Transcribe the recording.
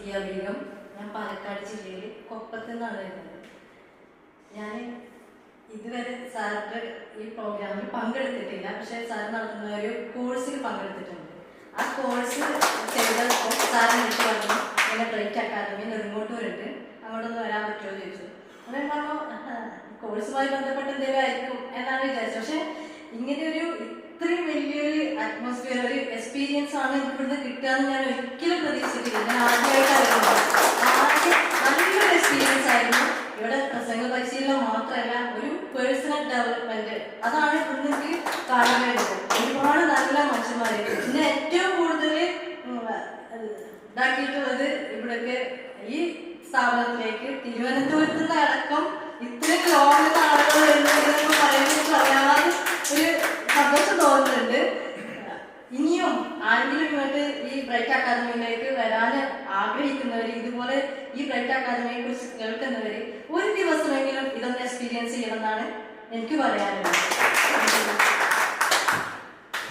സുഫിയ ബീഗം. ഞാൻ പാലക്കാട് ജില്ലയിൽ കൊപ്പത്ത് നിന്നാണ് വരുന്നത്. ഞാൻ ഇതുവരെ സാറിൻ്റെ ഈ പ്രോഗ്രാമിൽ പങ്കെടുത്തിട്ടില്ല, പക്ഷേ സാർ നടത്തുന്ന ഒരു കോഴ്സിൽ പങ്കെടുത്തിട്ടുണ്ട്. ആ കോഴ്സ് ചെയ്തപ്പോൾ സാറിന് വിളിച്ചു പറഞ്ഞു ഇങ്ങനെ ബ്രൈറ്റ് അക്കാദമി നെടുങ്ങോട്ടൂരുണ്ട്, അങ്ങോട്ടൊന്ന് വരാൻ പറ്റുമോ എന്ന് ചോദിച്ചു. അങ്ങനെ പറഞ്ഞു കോഴ്സുമായി ബന്ധപ്പെട്ട് എന്തെങ്കിലും ആയിരിക്കും എന്നാണ് വിചാരിച്ചത്. പക്ഷെ ഇങ്ങനെ ഒരു ഇത്രയും വലിയൊരു അറ്റ്മോസ്ഫിയർ, ഒരു എക്സ്പീരിയൻസ് ആണ് എനിക്ക് ഇവിടുന്ന് കിട്ടുക എന്ന് ഞാൻ ഒരിക്കലും പ്രതീക്ഷിച്ചിട്ടില്ല. ഞാൻ ആദ്യമായിട്ടായിരുന്നു. നല്ലൊരു എക്സ്പീരിയൻസ് ആയിരുന്നു. ഇവിടെ പ്രസംഗ പരിശീലനം മാത്രമല്ല, ഒരു പേഴ്സണൽ ഡെവലപ്മെന്റ്, അതാണ് ഇവിടുന്ന് എനിക്ക് കാണാൻ കഴിയുന്നത്. ഒരുപാട് നല്ല മനുഷ്യന്മാര് പിന്നെ ഏറ്റവും കൂടുതൽ ഇതാക്കിയിട്ടുള്ളത് ഇവിടേക്ക് ഈ സ്ഥാപനത്തിലേക്ക് തിരുവനന്തപുരത്ത് നിന്ന് അടക്കം ഇത്ര ലോകത്തെ ആളുകൾ വരുന്നതെന്ന് പറയുന്നത് പറയാതെ ഒരു സന്തോഷം തോന്നുന്നുണ്ട്. ഇനിയും ആരെങ്കിലും ഇങ്ങോട്ട് ഈ ബ്രൈറ്റ് അക്കാദമിയിലേക്ക് വരാൻ ആഗ്രഹിക്കുന്നവർ, ഇതുപോലെ ഈ ബ്രൈറ്റ് അക്കാദമിയെ കുറിച്ച് കേൾക്കുന്നവർ ഒരു ദിവസമെങ്കിലും ഇതൊന്ന് എക്സ്പീരിയൻസ് ചെയ്യണമെന്നാണ് എനിക്ക് പറയാനുള്ളത്.